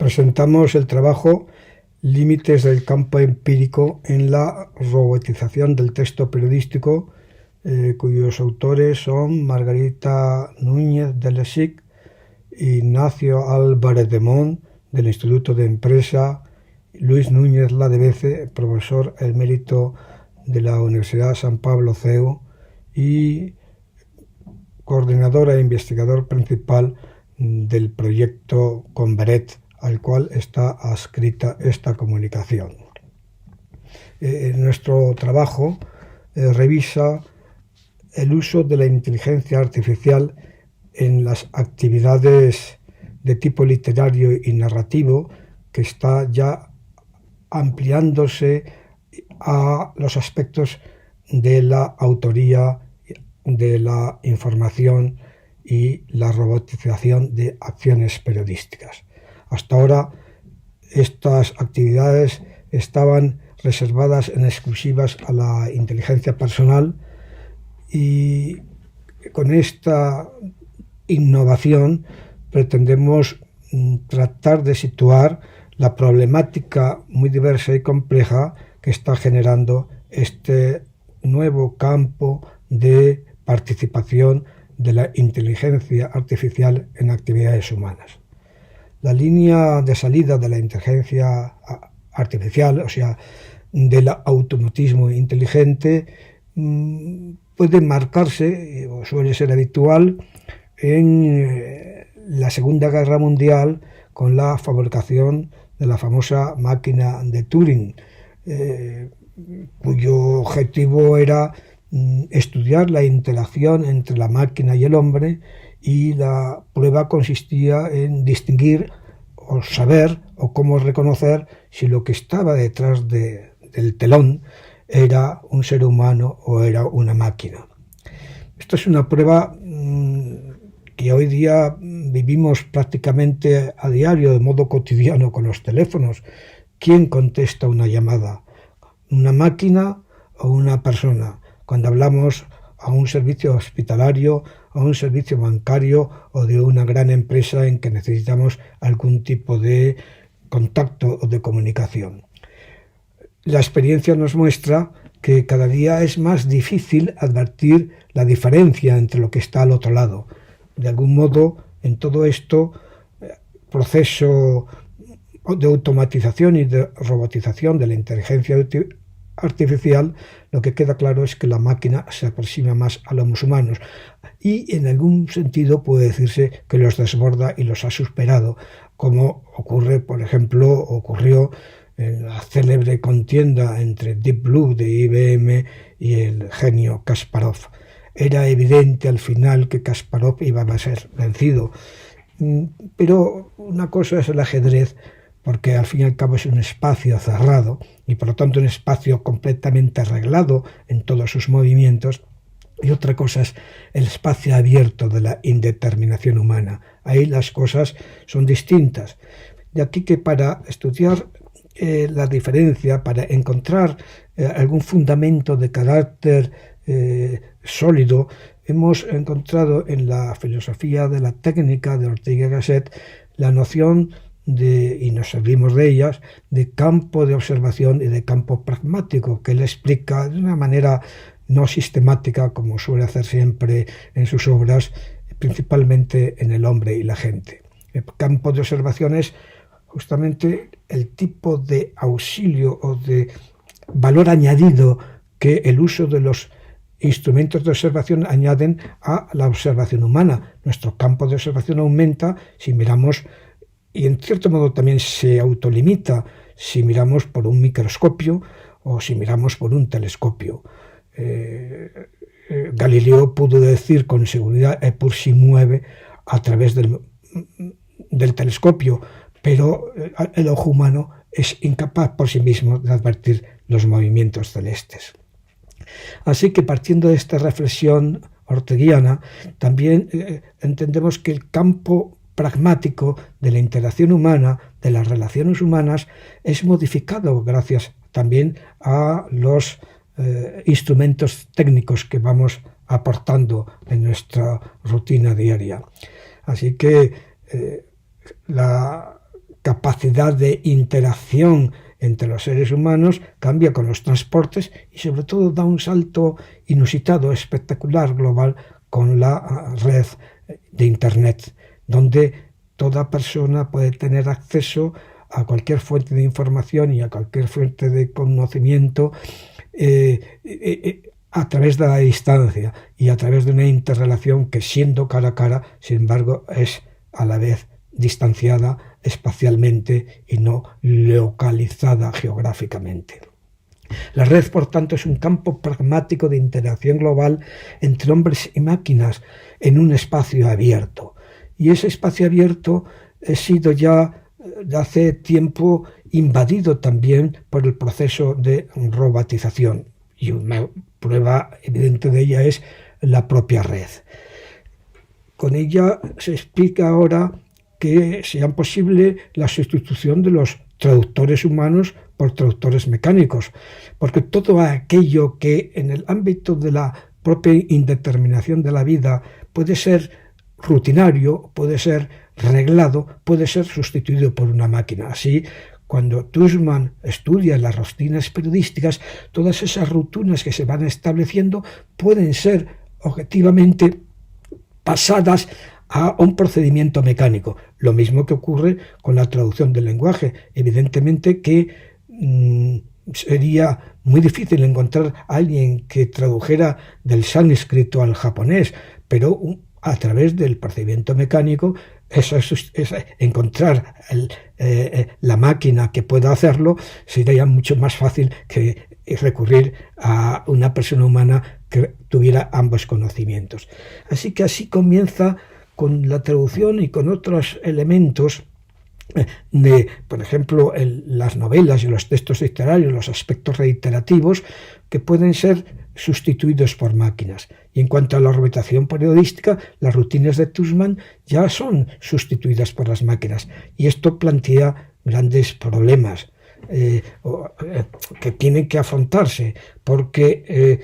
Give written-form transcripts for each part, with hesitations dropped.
Presentamos el trabajo Límites del campo empírico en la robotización del texto periodístico, cuyos autores son Margarita Núñez de Lesic, Ignacio Álvarez de Mont, del Instituto de Empresa, Luis Núñez Ladevece, profesor emérito de la Universidad San Pablo CEU y coordinador e investigador principal del proyecto Converet, al cual está adscrita esta comunicación. Nuestro trabajo revisa el uso de la inteligencia artificial en las actividades de tipo literario y narrativo, que está ya ampliándose a los aspectos de la autoría, de la información y la robotización de acciones periodísticas. Hasta ahora estas actividades estaban reservadas en exclusivas a la inteligencia personal, y con esta innovación pretendemos tratar de situar la problemática muy diversa y compleja que está generando este nuevo campo de participación de la inteligencia artificial en actividades humanas. La línea de salida de la inteligencia artificial, o sea, del automatismo inteligente, puede marcarse, o suele ser habitual, en la Segunda Guerra Mundial con la fabricación de la famosa máquina de Turing, cuyo objetivo era estudiar la interacción entre la máquina y el hombre, y la prueba consistía en distinguir o saber o cómo reconocer si lo que estaba detrás del telón era un ser humano o era una máquina. Esto es una prueba que hoy día vivimos prácticamente a diario, de modo cotidiano, con los teléfonos. ¿Quién contesta una llamada? ¿Una máquina o una persona? Cuando hablamos a un servicio hospitalario, a un servicio bancario o de una gran empresa en que necesitamos algún tipo de contacto o de comunicación. La experiencia nos muestra que cada día es más difícil advertir la diferencia entre lo que está al otro lado. De algún modo, en todo esto, proceso de automatización y de robotización de la inteligencia artificial, lo que queda claro es que la máquina se aproxima más a los humanos, y en algún sentido puede decirse que los desborda y los ha superado, como ocurrió en la célebre contienda entre Deep Blue de IBM y el genio Kasparov. Era evidente al final que Kasparov iba a ser vencido, pero una cosa es el ajedrez, porque al fin y al cabo es un espacio cerrado y por lo tanto un espacio completamente arreglado en todos sus movimientos, y otra cosa es el espacio abierto de la indeterminación humana. Ahí las cosas son distintas. De aquí que para estudiar la diferencia, para encontrar algún fundamento de carácter sólido, hemos encontrado en la filosofía de la técnica de Ortega y Gasset la noción y nos servimos de ellas, de campo de observación y de campo pragmático, que él explica de una manera no sistemática, como suele hacer siempre en sus obras, principalmente en El hombre y la gente. El campo de observación es justamente el tipo de auxilio o de valor añadido que el uso de los instrumentos de observación añaden a la observación humana. Nuestro campo de observación aumenta si miramos, y en cierto modo también se autolimita si miramos por un microscopio o si miramos por un telescopio. Galileo pudo decir con seguridad Epur si mueve a través del telescopio, pero el ojo humano es incapaz por sí mismo de advertir los movimientos celestes. Así que, partiendo de esta reflexión orteguiana, también entendemos que el campo pragmático de la interacción humana, de las relaciones humanas, es modificado gracias también a los instrumentos técnicos que vamos aportando en nuestra rutina diaria. Así que la capacidad de interacción entre los seres humanos cambia con los transportes y sobre todo da un salto inusitado, espectacular, global con la red de Internet, donde toda persona puede tener acceso a cualquier fuente de información y a cualquier fuente de conocimiento a través de la distancia y a través de una interrelación que, siendo cara a cara, sin embargo es a la vez distanciada espacialmente y no localizada geográficamente. La red, por tanto, es un campo pragmático de interacción global entre hombres y máquinas en un espacio abierto. Y ese espacio abierto ha sido ya de hace tiempo invadido también por el proceso de robotización. Y una prueba evidente de ella es la propia red. Con ella se explica ahora que sea posible la sustitución de los traductores humanos por traductores mecánicos, porque todo aquello que en el ámbito de la propia indeterminación de la vida puede ser rutinario, puede ser reglado, puede ser sustituido por una máquina. Así, cuando Tushman estudia las rutinas periodísticas, todas esas rutinas que se van estableciendo pueden ser objetivamente pasadas a un procedimiento mecánico. Lo mismo que ocurre con la traducción del lenguaje. Evidentemente que sería muy difícil encontrar a alguien que tradujera del sánscrito al japonés, pero a través del procedimiento mecánico es encontrar la máquina que pueda hacerlo sería mucho más fácil que recurrir a una persona humana que tuviera ambos conocimientos. Así que así comienza con la traducción y con otros elementos de, por ejemplo, las novelas y los textos literarios, los aspectos reiterativos que pueden ser sustituidos por máquinas. Y en cuanto a la robotización periodística, las rutinas de Tushman ya son sustituidas por las máquinas. Y esto plantea grandes problemas que tienen que afrontarse, porque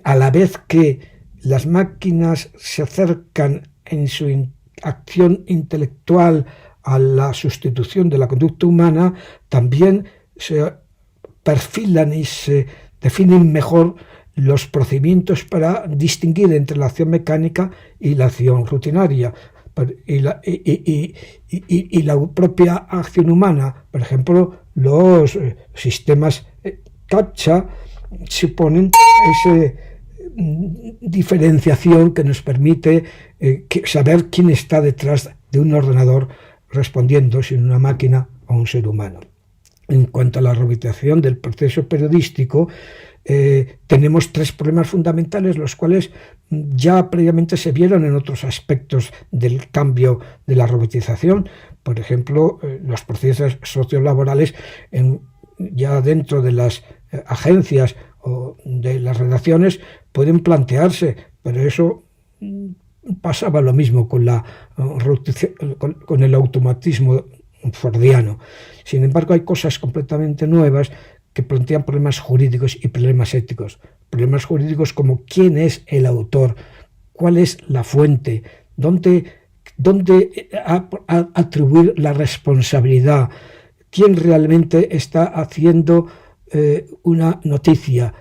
a la vez que las máquinas se acercan en su acción intelectual a la sustitución de la conducta humana, también se perfilan y se definen mejor los procedimientos para distinguir entre la acción mecánica y la acción rutinaria y la propia acción humana. Por ejemplo, los sistemas CAPTCHA suponen esa diferenciación que nos permite saber quién está detrás de un ordenador respondiendo, si una máquina o un ser humano. En cuanto a la robotización del proceso periodístico, tenemos tres problemas fundamentales, los cuales ya previamente se vieron en otros aspectos del cambio de la robotización. Por ejemplo, los procesos sociolaborales ya dentro de las agencias o de las redacciones pueden plantearse, pero eso pasaba lo mismo con el automatismo fordiano. Sin embargo, hay cosas completamente nuevas que plantean problemas jurídicos y problemas éticos. Problemas jurídicos como quién es el autor, cuál es la fuente, dónde atribuir la responsabilidad, quién realmente está haciendo una noticia,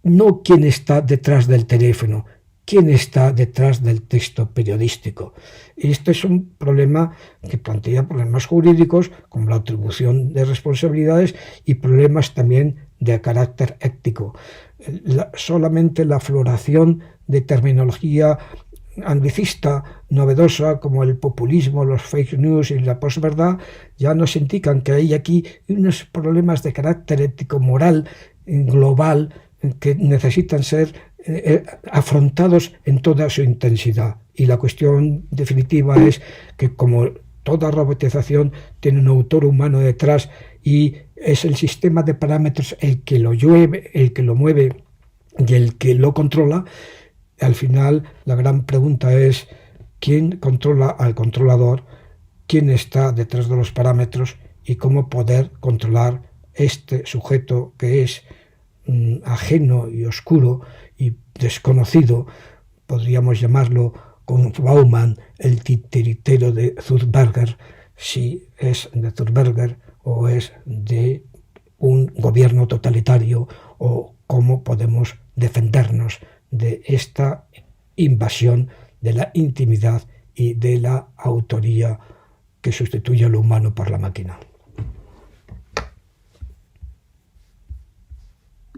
no quién está detrás del teléfono, quién está detrás del texto periodístico. Y este es un problema que plantea problemas jurídicos como la atribución de responsabilidades y problemas también de carácter ético. Solamente la floración de terminología anglicista novedosa como el populismo, los fake news y la posverdad ya nos indican que hay aquí unos problemas de carácter ético moral global que necesitan ser afrontados en toda su intensidad. Y la cuestión definitiva es que, como toda robotización tiene un autor humano detrás y es el sistema de parámetros el que lo mueve y el que lo controla, al final la gran pregunta es quién controla al controlador, quién está detrás de los parámetros y cómo poder controlar este sujeto que es ajeno y oscuro y desconocido. Podríamos llamarlo con Bauman el titiritero de Zurbarger, si es de Zuckerberg o es de un gobierno totalitario, o cómo podemos defendernos de esta invasión de la intimidad y de la autoría que sustituye a lo humano por la máquina.